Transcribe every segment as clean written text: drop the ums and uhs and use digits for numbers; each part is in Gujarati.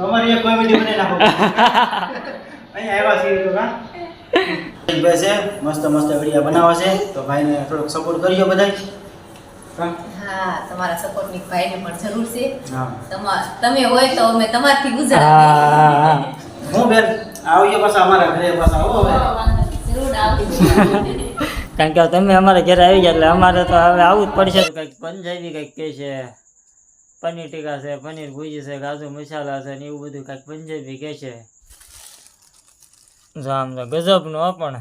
અમારી એક કોમેડી બને નાખો અહીંયા આવ્યા છીએ તો કા ભાઈ છે મસ્ત મસ્ત વિડિયો બનાવે છે તો ભાઈને થોડોક સપોર્ટ કરજો બધાય હા તમારા સપોર્ટની ભાઈને પણ જરૂર છે હા તમે હોય તો અમે તમારથી ગુજારા હું બેન આવજો પાછા અમારા ઘરે પાછા આવો હવે જરૂર આવજો કારણ કે તમે અમારા ઘરે આવી ગયા એટલે અમારે તો હવે આવવું જ પડશે. કંઈક પંજાબી કંઈક કહે છે, પનીર ટીકા છે, પનીર ભુજી છે, કાજુ મસાલા છે ને એવું બધું કંઈક પંજાબી કહે છે. જો આમ તો ગજબનું પણ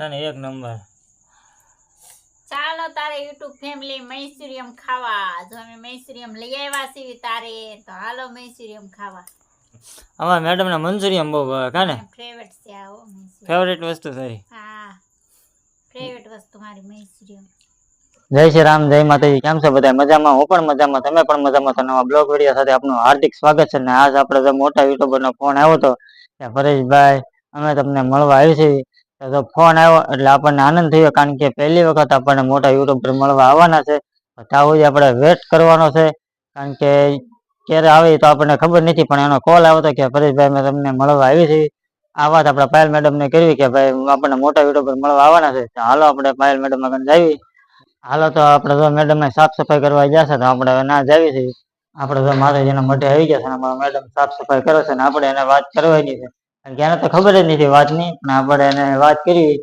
અને એક નંબર. ચાલો તારે યુટ્યુબ ફેમિલી મૈસુરિયમ ખાવા. જો અમે મૈસુરિયમ લઈ આવ્યા છીએ તારે તો હાલો મૈસુરિયમ ખાવા. અમારા મેડમ ને મંચુરિયમ બહુ ભાવે કાને ફેવરેટ છે આ હો મૈસુરિયમ. ફેવરેટ વસ્તુ તારી? હા ફેવરેટ વસ્તુ મારી મૈસુરિયમ. જય શ્રી રામ, જય માતાજી. કેમ છો બધા? મજામાં? હું પણ મજામાં, તમે પણ મજામાં. તો નવા બ્લોગ વિડીયો સાથે આપનું હાર્દિક સ્વાગત છે. ને આજ આપણે જો મોટા યુટ્યુબર નો ફોન આવ્યો હતો કે પરેશભાઈ અમે તમને મળવા આવી છીએ. તો ફોન આવ્યો એટલે આપણને આનંદ થયો, કારણ કે પહેલી વખત આપણને મોટા યુટ્યુબર મળવા આવવાના છે. ત્યાં સુધી આપણે વેટ કરવાનો છે, કારણ કે ક્યારે આવે તો આપણને ખબર નથી. પણ એનો કોલ આવ્યો હતો કે પરેશભાઈ અમે તમને મળવા આવી છીએ. આ વાત આપણે પાયલ મેડમ ને કરવી કે ભાઈ આપણને મોટા યુટ્યુબર મળવા આવવાના છે. તો હાલો આપણે પાયલ મેડમ આગળ જઈએ. હાલો તો આપણે જો મેડમ ને સાફ સફાઈ કરવા ગયા છે તો આપણે ના જાવી છીએ. આપણે જો માતાજીના મઢે આવી ગયા છે ને અમારા મેડમ સાફ સફાઈ કરે છે ને આપણે એને વાત કરવાની છે, કારણ કે એને તો ખબર જ નથી વાતની, પણ આપણે એને વાત કરી.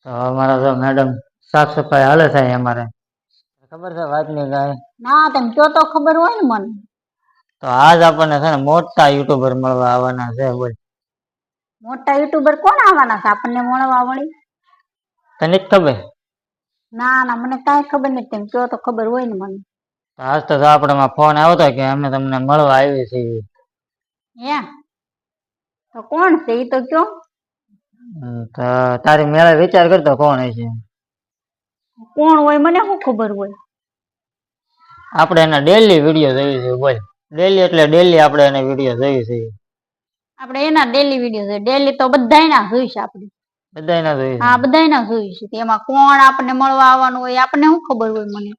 તો અમારા જો મેડમ સાફ સફાઈ હાલે છે અમારે. ખબર છે વાતની કાંઈ? ના તમે કયો તો ખબર હોય ને મને. તો આજ આપણને છે ને મોટા યુટ્યુબર મળવા આવવાના છે. બોલ મોટા યુટ્યુબર કોણ આવવાના છે આપણને મળવા વળી? તને જ ખબર? ના ના મને કાંઈ ખબર નથી. તમે કયો તો ખબર હોય ને મને. આજ તો આપણામાં ફોન આવ્યો હતો કે અમે તમને મળવા આવી છીએ. હે તો કોણ છે એ તો કયો? તો તારી મેળે વિચાર કરતો કોણ હશે. કોણ હોય મને શું ખબર હોય? આપણે એના ડેલી વિડીયો જોઈએ છે. બોલ ડેલી એટલે ડેલી આપણે એને વિડીયો જોઈએ છીએ. આપણે એના ડેલી વિડીયો છે. ડેલી તો બધાયના જોઈશે આપણે. બધાયના જોઈએ છે? હા બધાયના જોઈશે. એમાં કોણ આપણને મળવા આવવાનું હોય આપણને શું ખબર હોય મને?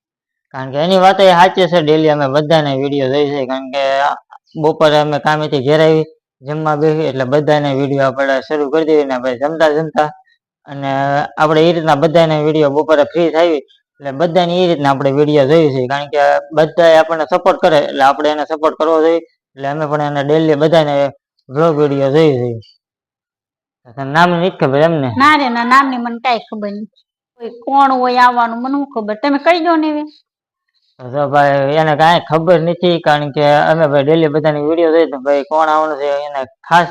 કારણ કે એની વાત એ સાચી છે. ડેલી અમે બધાને વિડીયો જોઈએ છે, કારણ કે બપોરે અમે કામેથી ઘેર આવી જમવા બેસી એટલે બધાને વિડીયો આપણે શરૂ કરી દઈએ ને ભાઈ જમતા જમતા, અને આપણે એ રીતના બધાને વિડીયો બપોરે ફ્રી થાય એટલે બધાને એ રીતના આપણે વિડીયો જોઈએ છે, કારણ કે બધા આપણને સપોર્ટ કરે એટલે આપણે એને સપોર્ટ કરવો જોઈએ. એટલે અમે પણ એને ડેલી બધાને વ્લોગ વિડીયો જોઈએ છે. નામ નથી ખબર એમને? ના રે ના નામની મને કાંઈ ખબર નથી. કોણ હોય આવવાનું મને શું ખબર? તમે કહી દો ને હવે. તો ભાઈ એને કાંઈ ખબર નથી, કારણ કે અમે ભાઈ ડેલી બધાની વિડીયો જોઈએ તો ભાઈ કોણ આવવાનું છે એને ખાસ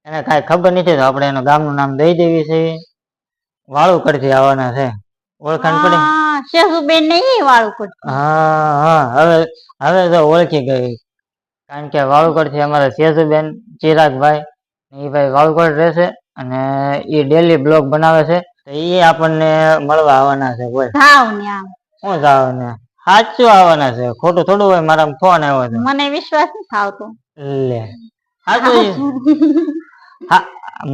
એને કાંઈ ખબર નથી. તો આપણે એનું ગામનું નામ દઈ દેવી છે. વાળુકડથી આવવાના છે. ઓળખાણ પડી? શેહુબેન નહીં વાળુકડ. હા હવે હવે તો ઓળખી ગઈ, કારણ કે વાળુકડથી અમારા શેહુબેન ચિરાગભાઈ એ ભાઈ વાળુકડ રહેશે અને એ ડેલી બ્લોગ બનાવે છે. તો એ આપણને મળવા આવવાના છે. બોલ જાવ ને આમ શું જાવ ને? સાચું આવવાના છે, ખોટું થોડું હોય. મારા ફોન આવ્યો છે. મને વિશ્વાસ નથી આવતો. લે સાચું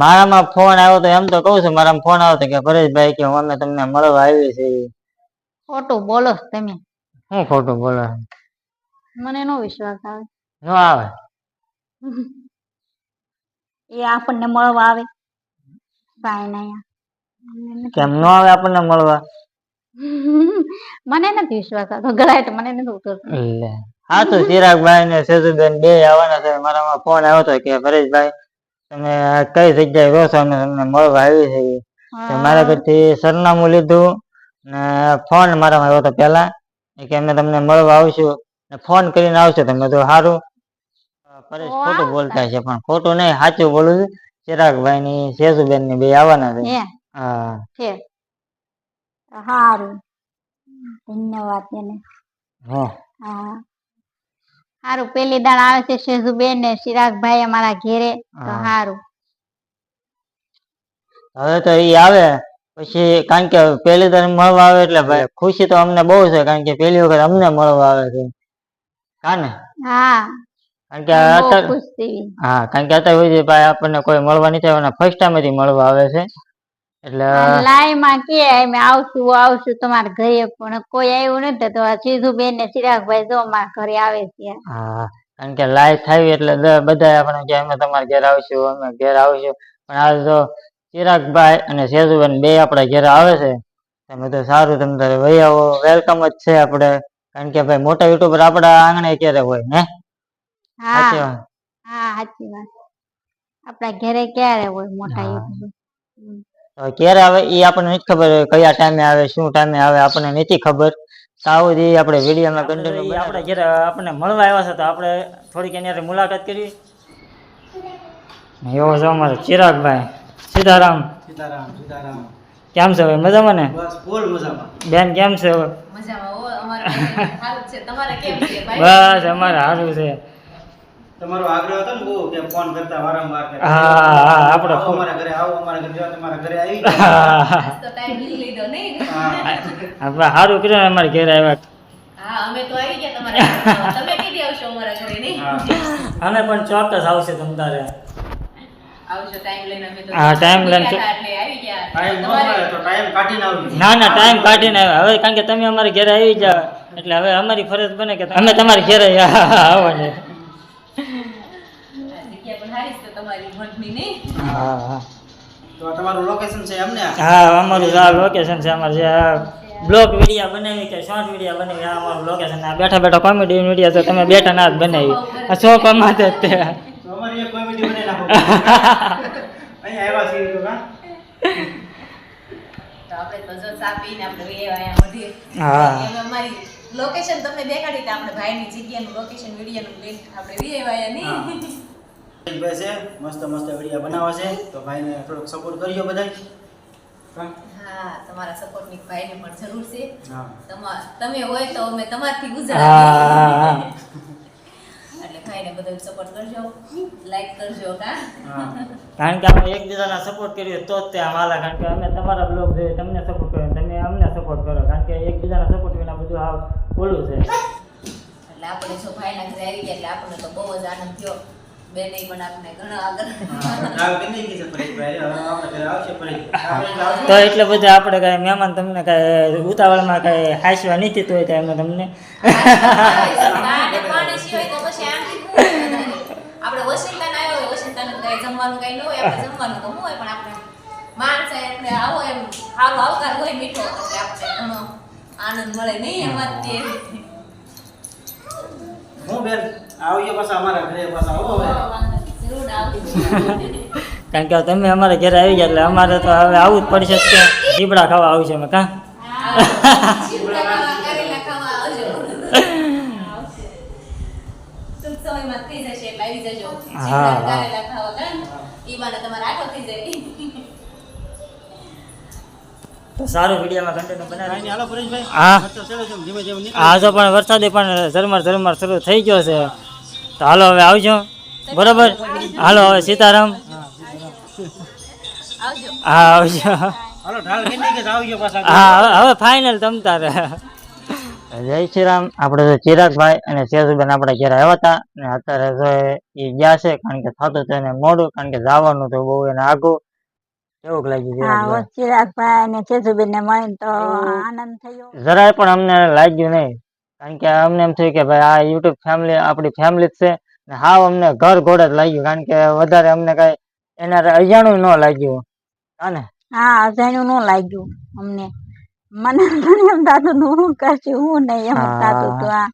મારામાં ફોન આવ્યો તો એમ તો કઉ છું, મારામાં ફોન આવ્યો તો કે પરેશભાઈ કે અમે તમને મળવા આવી છીએ. ખોટું બોલો તમે. શું ખોટું બોલો? મને નો વિશ્વાસ આવે. ન આવે? એ આપણને મળવા આવે કાંઈ નહીં. કેમ ન આવે આપણને મળવા? મને નથી વિશ્વાસ આવતો. ગળાય તો મને નથી ઉતરતો. લે હા તો ચિરાગભાઈ ને સેજુબેન બે આવવાના છે. મારામાં ફોન આવ્યો હતો કે પરેશભાઈ તમે કઈ જગ્યાએ રહો છો, અમે તમને મળવા આવી છીએ. મારા ઘરથી સરનામું લીધું ને ફોન મારામાં આવ્યો હતો પેલા કે અમે તમને મળવા આવશું ને ફોન કરીને આવશે. તમે તો સારું. પરેશ ખોટું બોલતા છે, પણ ખોટું નહીં સાચું બોલું છું. ચિરાગભાઈ ની સેજુબેન ની બે આવવાના છે. હા છે સારું. ધન્યવાદ એને. હા સારું. પેલી દાળ આવે છે સેજુબેન ને ચિરાગભાઈ અમારા ઘેરે. તો સારું. હવે તો ઈ આવે પછી, કારણ કે પેલી દર મળવા આવે એટલે ભાઈ ખુશી તો અમને બહુ છે, કારણ કે પેલી વખત અમને મળવા આવે છે. કાને? હા કારણ કે અત્યારે હા, કારણ કે અત્યારે ભાઈ આપણને કોઈ મળવા નથી આવવાના. ફર્સ્ટ ટાઈમ જ મળવા આવે છે. એટલે લાઈ માં કે અમે આવશું તમારા ઘરે પણ કોઈ આવ્યું નથી તો ચીજુબેન ને ચિરાગભાઈ જો મારા ઘરે આવે છે. હા, કારણ કે લાઈવ થાય એટલે બધા આપણે કે અમે તમારા ઘેર આવશું અમે ઘેર આવશું, પણ આ જો ચિરાગભાઈ અને સેજુબેન બે આપણા ઘેર આવે છે તમે તો સારું, તમે તારે ભાઈ આવો વેલકમ જ છે આપણે, કારણ કે ભાઈ મોટા યુટ્યુબર આપણા આંગણે ક્યારે હોય ને. હા સાચી વાત. હા સાચી વાત, આપણા ઘરે ક્યારે હોય મોટા હા. યુટ્યુબર. હવે ક્યારે આવે એ આપણને નથી ખબર, કયા ટાઈમે આવે શું ટાઈમે આવે આપણને નથી ખબર. સાવ જે આપણે વિડીયોમાં કન્ટિન્યુ આપણે ઘેર આપણને મળવા આવ્યા છે તો આપણે થોડીક એની મુલાકાત કરી. એવો છે અમારે ચિરાગભાઈ. સીતારામ. સીતારામ સીતારામ. કેમ છે ભાઈ, મજામાં ને? બસ ફૂલ મજામાં. બેન કેમ છે હવે? મજામાં હો, અમારે સારું છે. તમારે કેમ છે ભાઈ? બસ અમારે સારું છે. તમારો આગ્રહ હતો ને બહુ કે ફોન કરતા વારંવાર કે હા આપણે આવો અમારા ઘરે આવો, અમારા ઘરે જાઓ, તમારા ઘરે આવી ગયા. આજ તો ટાઈમ લઈ લીધો નહીં? હા. આપણે સારું કર્યું અમારે ઘેર આવ્યા. હા, અમે તો આવી ગયા તમારા ઘરે. તમે કીધી આવશો અમારા ઘરે નહીં? હા. અમે પણ ચોક્કસ આવશે તમ તારે. આવશો ટાઈમ લઈને. અમે તો હા, time લઈને. ગયા હતા એટલે આવી ગયા. ટાઈમ ન તમારે મળે તો ટાઈમ કાઢીને આવજો. ના ના, ટાઈમ કાઢીને આવ્યા હવે, કારણ કે તમે અમારે ઘરે આવી જાવ એટલે હવે અમારી ફરજ બને કે અમે તમારી ઘરે આવવાની. આ જગ્યા પણ સારી છે તમારી મઠની નહીં? હા હા તો આ તમારું લોકેશન છે એમને? હા, અમારું આ લોકેશન છે. અમારે જે બ્લોગ વિડીયો બનાવી કે શોર્ટ વિડીયો બનાવી આ અમારું લોકેશન. આ બેઠા બેઠા કોમેડી વિડીયો તો તમે બેઠા ના જ બનાવી આ શોખમાં જ તે. તો અમારી એક કોમેડી બનાવી નાખો. અહીંયા આવ્યા છીએ તો કા? તો આપણે તો જો ચા પીને આપણે વહી આવ્યા અહીંયા મઢીએ. હા. એમ અમારી લોકેશન તમને દેખાડી તો આપણે ભાઈની જગ્યાનું લોકેશન વિડીયોનું લિંક આપણે વહી આવ્યા નહીં? ભાઈ છે મસ્ત મસ્ત વિડીયો બનાવે છે તો ભાઈને થોડોક સપોર્ટ કરજો બધાય. કા? હા, તમારા સપોર્ટની ભાઈને પણ જરૂર છે. હા. તમે હોય તો અમે તમારથી હા, ગુજરાતી. એટલે ભાઈને બધો સપોર્ટ કરજો, લાઈક કરજો કા? હા. કારણ કે આપણે એકબીજાના સપોર્ટ કરીએ તો જ તે આમ હાલે, કારણ કે અમે તમારા બ્લોગ જોઈએ તમને સપોર્ટ કરો તમે અમને સપોર્ટ કરો, કારણ કે એકબીજાના સપોર્ટ વિના બધું આ બોલું છે. એટલે આપણે જો ભાઈના ઘરે આવી ગયા એટલે આપણને તો બહુ જ આનંદ થયો. બેને પણ આપણે ઘણા આગળ હા, કેટલી કીધું પરેશભાઈ, હવે આપણે ઘરે આવશે પરેશભાઈ. આપણે આવજો. તો એટલે બધા આપણે કાંઈ મહેમાન તમને કાંઈ ઉતાવળમાં કાંઈ હાંસવા નથી તો હોય એમને તમને પાણી સિવાય તો પછી આમથી શું હોય વધારે? આપણે વસંતાને આવ્યો હોય, વસંતાને કાંઈ જમવાનું કાંઈ ન હોય, આપણે જમવાનું તો શું હોય, પણ આપણે માણસ એટલે આવો એમ સારો આવકાર હોય મીઠો એટલે આપણે ઘણો આનંદ મળે નહીં એમાંથી. હું બેન આવજો પાછા અમારા ઘરે પાછા આવો હવે. જરૂર આવજો. કારણ કે તમે અમારે ઘરે આવી ગયા એટલે અમારે તો હવે આવવું જ પડશે જ કે જીબડા ખાવા આવશે અમે કાં. ચીવડા ખાવા, કારેલા ખાવા આવજો. ટૂંક સમયમાં થઈ જશે એટલે આવી જજો. હા, ચીવડા, હા. કારેલા ખાવા કાં? ઈ બાને તમારે આટો થઈ જાય. તો સારું વિડીયોમાં કન્ટેન્ટ બનાવી. કાંઈ નહીં, હાલો પરેશભાઈ. હા. ખર્ચો ચડે છે, ધીમે ધીમે નીકળે. આ તો પણ વરસાદે પણ ઝરમર શરૂ થઈ ગયો છે તો હાલો હવે આવજો બરોબર. હાલો હવે સીતારામ. આવજો. હા આવજો. હાલો ઢાલ કેટલી કે આવજો પાછા. હા હવે ફાઇનલ તમ તારે. જય શ્રી રામ. આપણે તો ચિરાગભાઈ અને સેજુબેન આપણા ઘરે આવ્યા હતા ને અત્યારે તો એ ગયા છે, કારણ કે થતું તો એને મોડું, કારણ કે જવાનું તો બહુ એને આગું. કેવું લાગ્યું ચિરાગભાઈ? ચિરાગભાઈ ને ચેજુબેન ને મળીને તો આનંદ થયો. જરાય પણ અમને લાગ્યું નહીં, કારણ કે અમને એમ થયું કે ભાઈ આ યુટ્યુબ ફેમિલી આપણી ફેમિલી જ છે ને. હાવ અમને ઘર ઘોડે જ લાગ્યું, કારણ કે વધારે અમને કઈ એના અજાણું ન લાગ્યું. હા ને? હા, અજાણ્યું ન લાગ્યું અમને. મને પણ એમ થતું હતું હું કરશું હું નહીં એમ જ થતું હતું. આ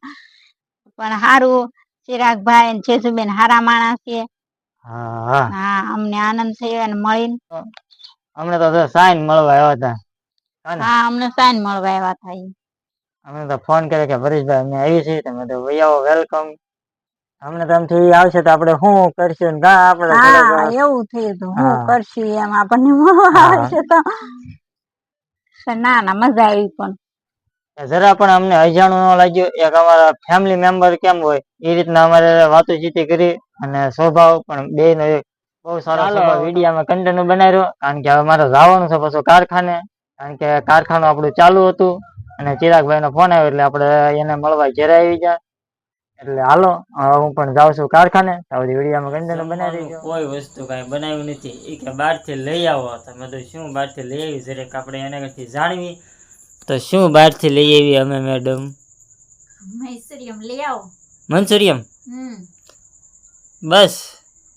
પણ સારું, ચિરાગભાઈ ને ચેજુબેન હારા માણસ છે. હા હા, અમને આનંદ થયો એને મળીને. અમને તો સાઈન મળવા આવ્યા હતા. હા ને? હા, અમને સાઈન મળવા આવ્યા હતા ઈ. અમે તો ફોન કર્યો કે પરેશભાઈ અમે આવી છીએ, તમે તો ભાઈ આવો વેલકમ. અમને તો આમથી આવશે તો આપણે શું કરશું ને કાં આપણે હા, એવું થયું હતું હું હા. કરશું એમ આપણને મળવા હા. આવશે તો. ના ના, મજા આવી પણ. જરા પણ અમને અજાણું ન લાગ્યું. એક અમારા ફેમિલી મેમ્બર કેમ હોય એ રીતના અમારે વાતચીત કરી અને સ્વભાવ પણ બે નો એક બહુ સારો સ્વભાવ. વિડીયોમાં કન્ટેન્ટ બનાવ્યો, કારણ કે હવે મારે જવાનું છે પાછું કારખાને, કારણ કે કારખાનું આપણું ચાલુ હતું અને ચિરાગભાઈ નો ફોન આવ્યો એટલે આપણે એને મળવા ઘરે આવી ગયા. એટલે હાલો હવે હું પણ જાઉં છું કારખાને. તો બધી વિડીયોમાં કન્ટેન્ટ બનાવી દેજો. કોઈ વસ્તુ કાંઈ બનાવ્યું નથી. એ કે બહારથી લઈ આવો. તો મેં તો શું બહારથી લઈ આવી જરાક આપણે એના કરતી જાણવી. તો શું બહારથી લઈ આવી અમે મેડમ? મૈસુરિયમ લઈ આવો. મંચુરિયમ બસ.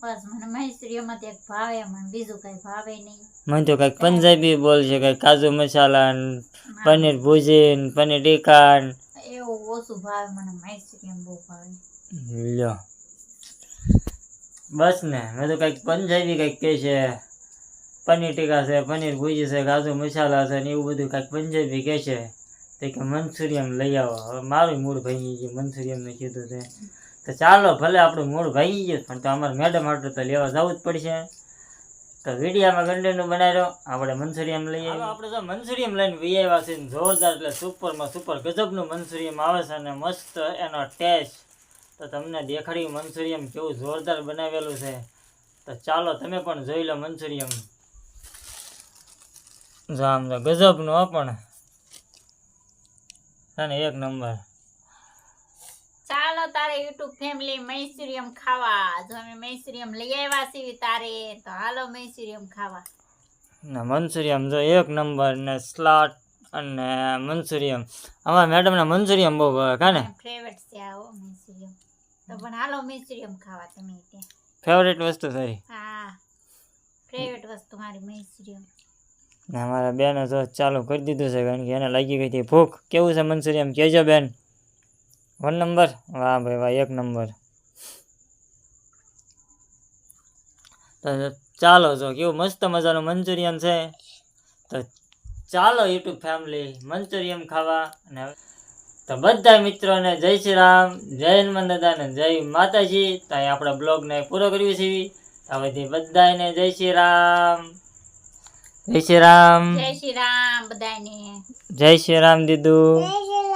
બસ મને મૈસુરિયમ જ એક ભાવે, મને બીજું કઈ ભાવે નહીં. મને તો કંઈક પંજાબી બોલ છે, કંઈક કાજુ મસાલા ને પનીર ભુજી ને પનીર ટીકા ને એવું ઓછું ભાવે, મને મૈસુરિયમ બહુ ભાવે. લ્યો બસ ને. મેં તો કંઈક પંજાબી કંઈક કહે છે, પનીર ટીકા છે, પનીર ભુજી છે, કાજુ મસાલા છે ને એવું બધું કંઈક પંજાબી કહે છે. તે કે મંચુરિયમ લઈ આવો. હવે મારું મૂળ ભાંગી ગયું મંચુરિયમનું કીધું તે. તો ચાલો ભલે આપણું મૂળ ભાંગી ગયું પણ તો અમારે મેડમ હાટું તો લેવા જવું જ પડશે. તો વિડીયામાં કન્ટેન્ટ બનાવ્યો આપણે મંચુરિયમ લઈ આવ્યા. આપણે જો મંચુરિયમ લઈને વી આવ્યા છે જોરદાર, એટલે સુપરમાં સુપર ગજબનું મંચુરિયમ આવે છે અને મસ્ત એનો ટેસ્ટ. તો તમને દેખાડ્યું મંચુરિયમ કેવું જોરદાર બનાવેલું છે. તો ચાલો તમે પણ જોઈ લો મંચુરિયમ. જો આમ તો ગજબનું પણ અને એક નંબર. ચાલો તારે યુટ્યુબ ફેમિલી મૈસુરિયમ ખાવા. જો અમે મૈસુરિયમ લઈ આવ્યા છીએ તારે, તો હાલો મૈસુરિયમ ખાવા. ને મંચુરિયમ જો એક નંબર ને સ્લાટ અને મંચુરિયમ. અમારા મેડમને મંચુરિયમ બહુ ભાવે કાને ફેવરેટ છે આવો મૈસુરિયમ. તો પણ હાલો મૈસુરિયમ ખાવા તમે ત્યાં. ફેવરેટ વસ્તુ થઈ. હા ફેવરેટ વસ્તુ મારી મૈસુરિયમ. ને અમારા બેને તો ચાલુ કરી દીધું છે કારણ કે એને લાગી ગઈ હતી ભૂખ. કેવું છે મંચુરિયમ કહેજો બેન? 1 નંબર. વાહ ભાઈ વાહ, 1 નંબર. તો ચાલો જો કેવું મસ્ત મજાનું મંચુરિયમ છે. તો ચાલો યુટ્યુબ ફેમિલી મંચુરિયમ ખાવા. અને તો બધા મિત્રોને જય શ્રી રામ, જય હનુમાન દાદા ને જય માતાજી. તો અહીં આપણે બ્લોગને પૂરો કર્યું છે. તો બધી બધાને જય શ્રી રામ. જય શ્રી રામ. જય શ્રી રામ બધાને. જય શ્રી રામ દીદુ. જય શ્રી